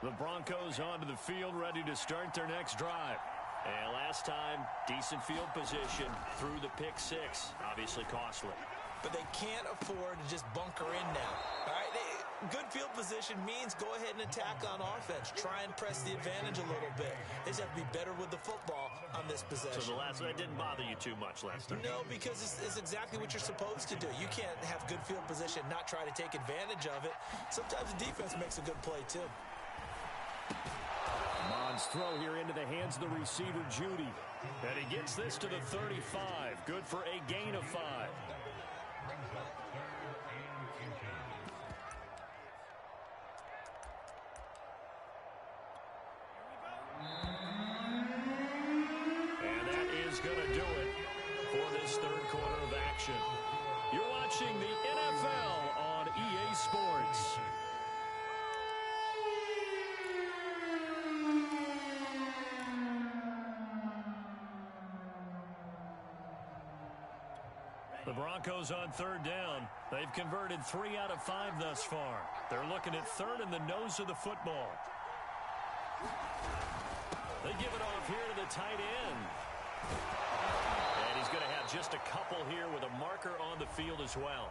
The Broncos onto the field, ready to start their next drive. And last time, decent field position through the pick six. Obviously costly. But they can't afford to just bunker in now. All right, good field position means go ahead and attack on offense. Try and press the advantage a little bit. They just have to be better with the football on this possession. So that didn't bother you too much last time? No, because it's exactly what you're supposed to do. You can't have good field position, not try to take advantage of it. Sometimes the defense makes a good play, too. Mond's throw here into the hands of the receiver, Judy. And he gets this to the 35. Good for a gain of 5. And that is going to do it for this third quarter of action. You're watching the NFL on EA Sports. The Broncos on third down. They've converted 3 out of 5 thus far. They're looking at third in the nose of the football. They give it off here to the tight end. And he's going to have just a couple here with a marker on the field as well.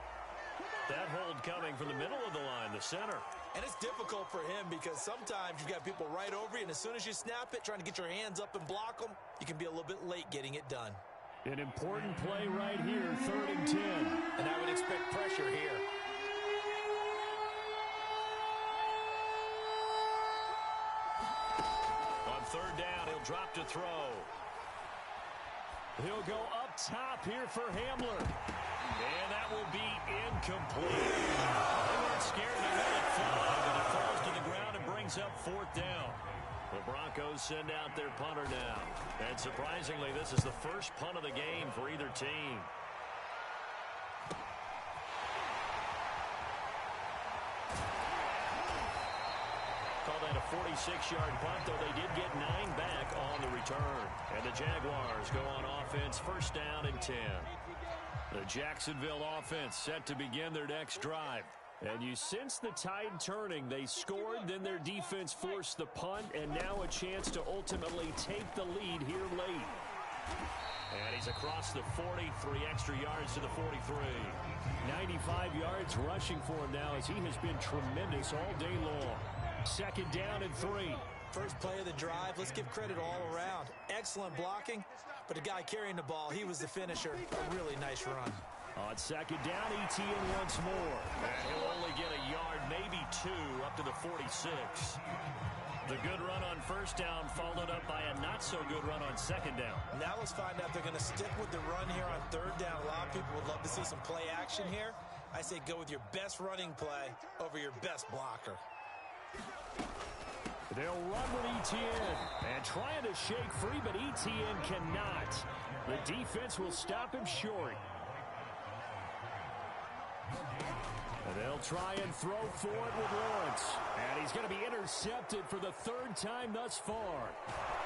That hold coming from the middle of the line, the center. And it's difficult for him because sometimes you've got people right over you, and as soon as you snap it, trying to get your hands up and block them, you can be a little bit late getting it done. An important play right here, 3rd and 10. And I would expect pressure here. On 3rd down, he'll drop to throw. He'll go up top here for Hamler. And that will be incomplete. They weren't scared to let it fly, but it falls to the ground and brings up 4th down. The Broncos send out their punter now. And surprisingly, this is the first punt of the game for either team. Call that a 46-yard punt, though they did get 9 back on the return. And the Jaguars go on offense, 1st down and 10. The Jacksonville offense set to begin their next drive. And you sense the tide turning. They scored, then their defense forced the punt, and now a chance to ultimately take the lead here late. And he's across the 40, 3 extra yards to the 43. 95 yards rushing for him now as he has been tremendous all day long. 2nd down and 3. First play of the drive, let's give credit all around. Excellent blocking, but the guy carrying the ball, he was the finisher. A really nice run. On 2nd down, ETN once more. And he'll only get a yard, maybe 2, up to the 46. The good run on 1st down followed up by a not-so-good run on 2nd down. Now let's find out if they're going to stick with the run here on 3rd down. A lot of people would love to see some play action here. I say go with your best running play over your best blocker. They'll run with ETN and trying to shake free, but ETN cannot. The defense will stop him short. And they'll try and throw for it with Lawrence. And he's going to be intercepted for the 3rd time thus far.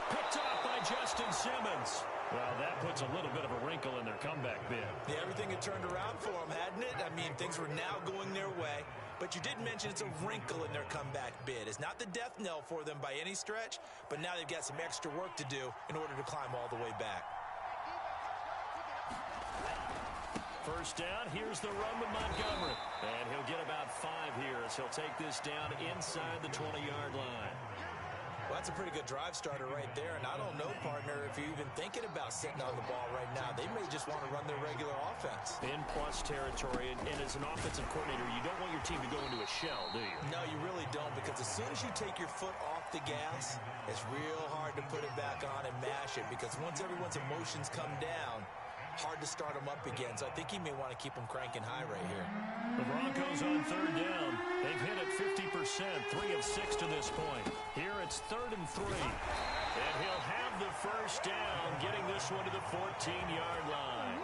Picked off by Justin Simmons. Well, that puts a little bit of a wrinkle in their comeback bid. Yeah, everything had turned around for them, hadn't it? I mean, things were now going their way. But you did mention it's a wrinkle in their comeback bid. It's not the death knell for them by any stretch, but now they've got some extra work to do in order to climb all the way back. 1st down, here's the run with Montgomery. And he'll get about 5 here as he'll take this down inside the 20-yard line. Well, that's a pretty good drive starter right there. And I don't know, partner, if you're even thinking about sitting on the ball right now. They may just want to run their regular offense. In plus territory, and as an offensive coordinator, you don't want your team to go into a shell, do you? No, you really don't, because as soon as you take your foot off the gas, it's real hard to put it back on and mash it, because once everyone's emotions come down, hard to start them up again. So I think he may want to keep them cranking high right here. The Broncos on 3rd down. They've hit it 50%, 3 of 6 to this point. Here it's 3rd and 3. And he'll have the 1st down, getting this one to the 14-yard line.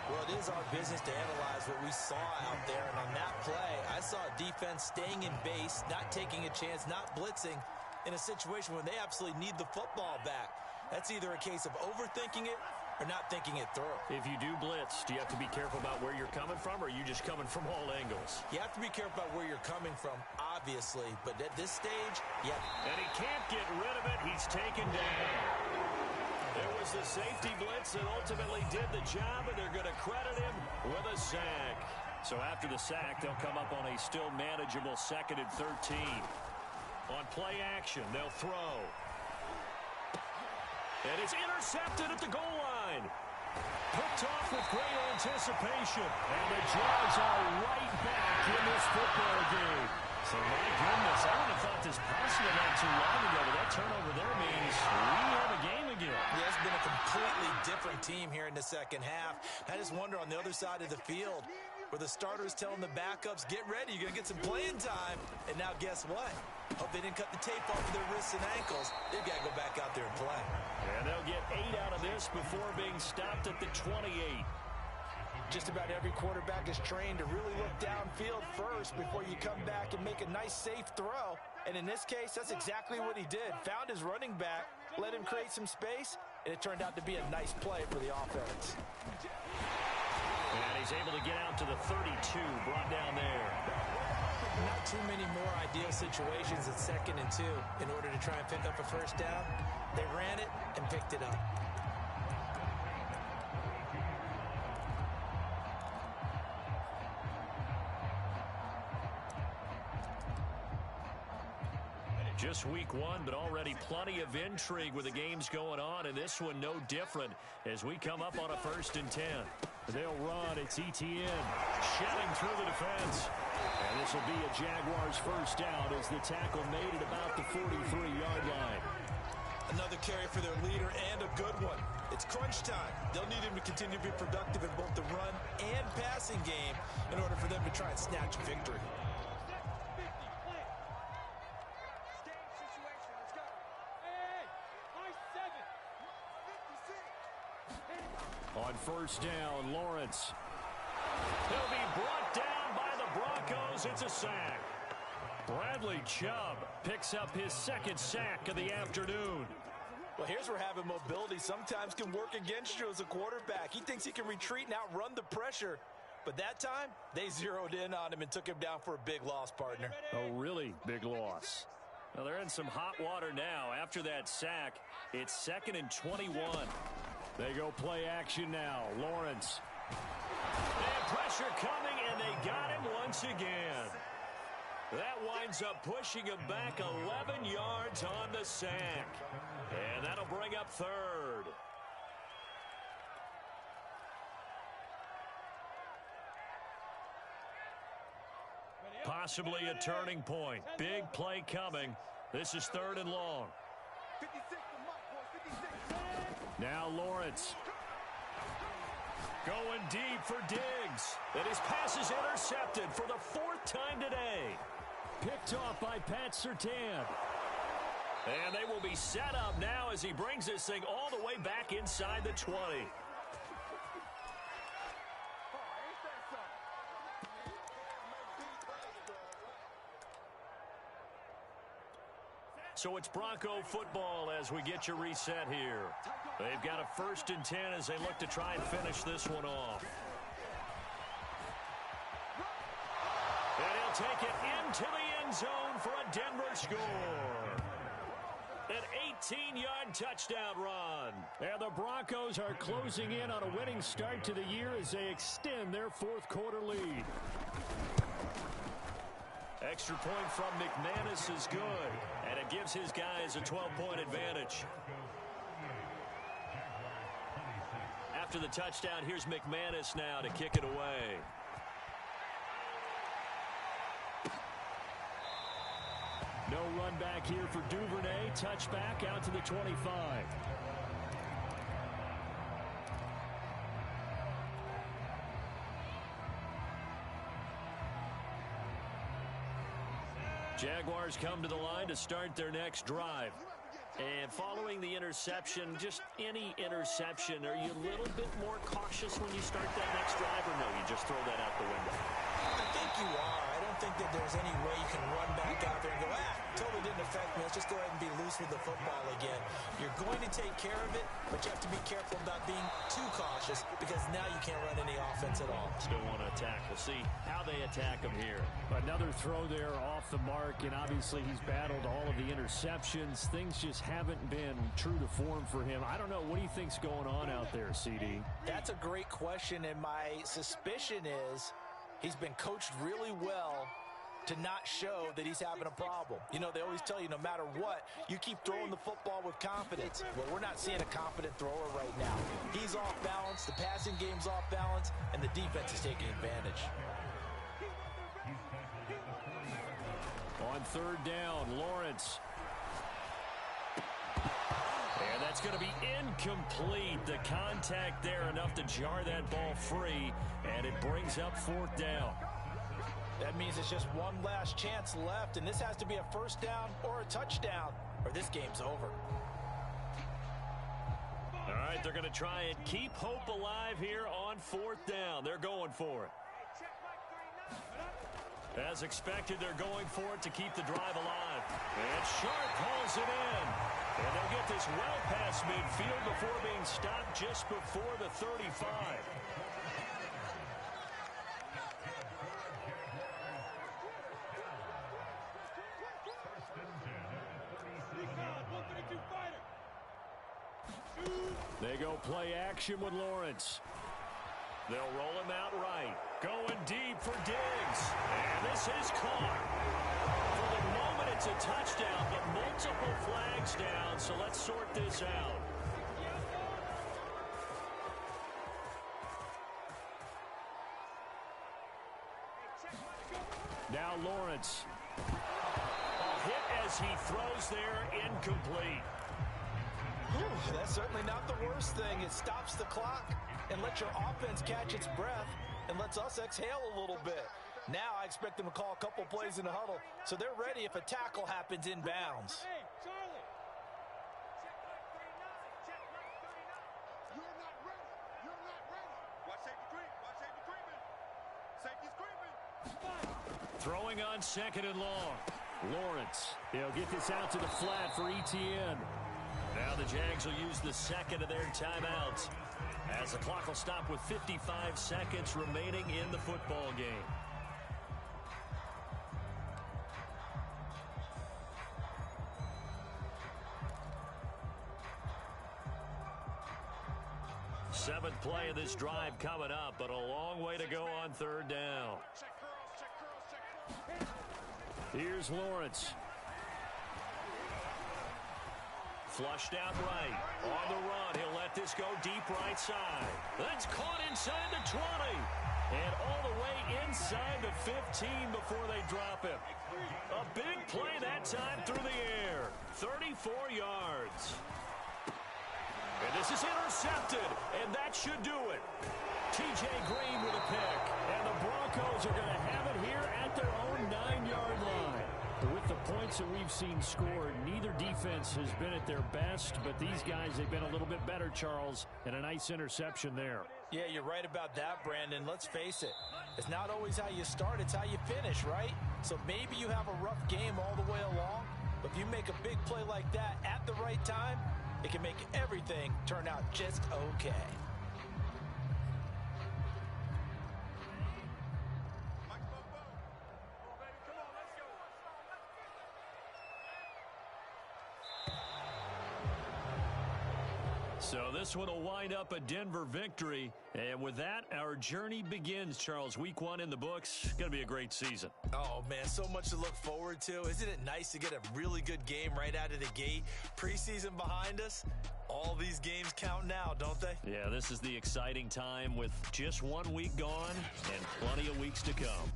Well, it is our business to analyze what we saw out there. And on that play, I saw a defense staying in base, not taking a chance, not blitzing in a situation where they absolutely need the football back. That's either a case of overthinking it are not thinking it through. If you do blitz, do you have to be careful about where you're coming from, or are you just coming from all angles? You have to be careful about where you're coming from, obviously. But at this stage, yeah. And he can't get rid of it. He's taken down. There was the safety blitz that ultimately did the job, and they're going to credit him with a sack. So after the sack, they'll come up on a still manageable 2nd and 13. On play action, they'll throw. And it's intercepted at the goal line. Picked off with great anticipation. And the Jags are right back in this football game. So, my goodness, I would have thought this possible not too long ago, but that turnover there means we have a game again. Yeah, it's been a completely different team here in the second half. I just wonder on the other side of the field, where the starters telling the backups, get ready, you're going to get some playing time. And now guess what? Hope they didn't cut the tape off of their wrists and ankles. They've got to go back out there and play. And they'll get 8 out of this before being stopped at the 28. Just about every quarterback is trained to really look downfield first before you come back and make a nice, safe throw. And in this case, that's exactly what he did. Found his running back, let him create some space, and it turned out to be a nice play for the offense. And he's able to get out to the 32, brought down there. Not too many more ideal situations at 2nd and 2 in order to try and pick up a first down. They ran it and picked it up. Just week 1, but already plenty of intrigue with the games going on, and this one no different as we come up on a 1st and 10. They'll run. It's Etienne shedding through the defense. And this will be a Jaguars first down as the tackle made at about the 43-yard line. Another carry for their leader and a good one. It's crunch time. They'll need him to continue to be productive in both the run and passing game in order for them to try and snatch a victory. On first down, Lawrence. He'll be brought down by the Broncos. It's a sack. Bradley Chubb picks up his 2nd sack of the afternoon. Well, here's where having mobility sometimes can work against you as a quarterback. He thinks he can retreat and outrun the pressure. But that time, they zeroed in on him and took him down for a big loss, partner. A really big loss. Well, they're in some hot water now. After that sack, it's 2nd and 21. They go play action now. Lawrence. And pressure coming, and they got him once again. That winds up pushing him back 11 yards on the sack. And that'll bring up 3rd. Possibly a turning point. Big play coming. This is 3rd and long. Now Lawrence. Going deep for Diggs. And his pass is intercepted for the 4th time today. Picked off by Pat Surtain. And they will be set up now as he brings this thing all the way back inside the 20. So it's Bronco football as we get you reset here. They've got a 1st and 10 as they look to try and finish this one off. And he'll take it into the end zone for a Denver score. An 18-yard touchdown run. And the Broncos are closing in on a winning start to the year as they extend their 4th quarter lead. Extra point from McManus is good, and it gives his guys a 12-point advantage. After the touchdown, here's McManus now to kick it away. No run back here for Duvernay. Touchback out to the 25. Jaguars come to the line to start their next drive. And following the interception, just any interception, are you a little bit more cautious when you start that next drive, or no, you just throw that out the window? I think you are. I don't think that there's any way you can run back out there and go, totally didn't affect me. Let's just go ahead and be loose with the football again. You're going to take care of it, but you have to be careful about being too cautious because now you can't run any offense at all. Still want to attack. We'll see how they attack him here. Another throw there off the mark, and obviously he's battled all of the interceptions. Things just haven't been true to form for him. I don't know. What do you think's going on out there, CD? That's a great question, and my suspicion is he's been coached really well to not show that he's having a problem. You know, they always tell you no matter what, you keep throwing the football with confidence. Well, we're not seeing a confident thrower right now. He's off balance, the passing game's off balance, and the defense is taking advantage. On third down, Lawrence. And that's going to be incomplete. The contact there enough to jar that ball free, and it brings up fourth down. That means it's just one last chance left, and this has to be a first down or a touchdown, or this game's over. All right, they're going to try and keep hope alive here on fourth down. They're going for it. As expected, they're going for it to keep the drive alive. And Sharp pulls it in. And they'll get this well past midfield before being stopped just before the 35. They go play action with Lawrence. They'll roll him out right. Going deep for Diggs. And this is caught. For the moment, it's a touchdown, but multiple flags down, so let's sort this out. Now Lawrence. A hit as he throws there, incomplete. Whew, that's certainly not the worst thing. It stops the clock and lets your offense catch its breath and lets us exhale a little bit. Now I expect them to call a couple plays in the huddle, so they're ready if a tackle happens in bounds. Hey, Charlie. Check mark 39. Check mark 39. You're not ready. You're not ready. Watch safety creep. Watch safety creeping. Safety's creeping. Throwing on second and long. Lawrence. They'll get this out to the flat for ETN. Now the Jags will use the second of their timeouts as the clock will stop with 55 seconds remaining in the football game. Seventh play of this drive coming up, but a long way to go on third down. Here's Lawrence. Flushed out right. On the run, he'll let this go deep right side. That's caught inside the 20. And all the way inside the 15 before they drop him. A big play that time through the air. 34 yards. And this is intercepted, and that should do it. T.J. Green with a pick. And the Broncos are going to have it here at their own 9-yard line. With the points that we've seen scored, neither defense has been at their best, but these guys, they've been a little bit better, Charles, and a nice interception there. Yeah, you're right about that, Brandon. Let's face it. It's not always how you start, it's how you finish, right? So maybe you have a rough game all the way along, but if you make a big play like that at the right time, it can make everything turn out just okay. So this one will wind up a Denver victory. And with that, our journey begins, Charles. Week 1 in the books. Going to be a great season. Oh, man, so much to look forward to. Isn't it nice to get a really good game right out of the gate? Preseason behind us. All these games count now, don't they? Yeah, this is the exciting time with just 1 week gone and plenty of weeks to come.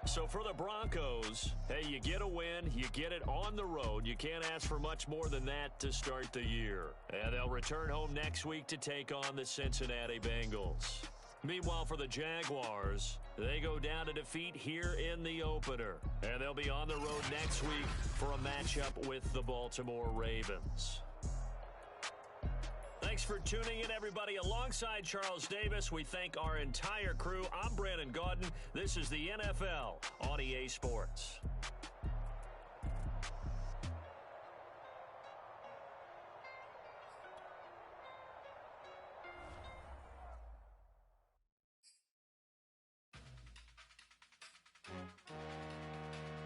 So for the Broncos, hey, you get a win, you get it on the road. You can't ask for much more than that to start the year. And they'll return home next week to take on the Cincinnati Bengals. Meanwhile, for the Jaguars, they go down to defeat here in the opener. And they'll be on the road next week for a matchup with the Baltimore Ravens. Thanks for tuning in, everybody. Alongside Charles Davis, we thank our entire crew. I'm Brandon Gaudin. This is the NFL on EA Sports.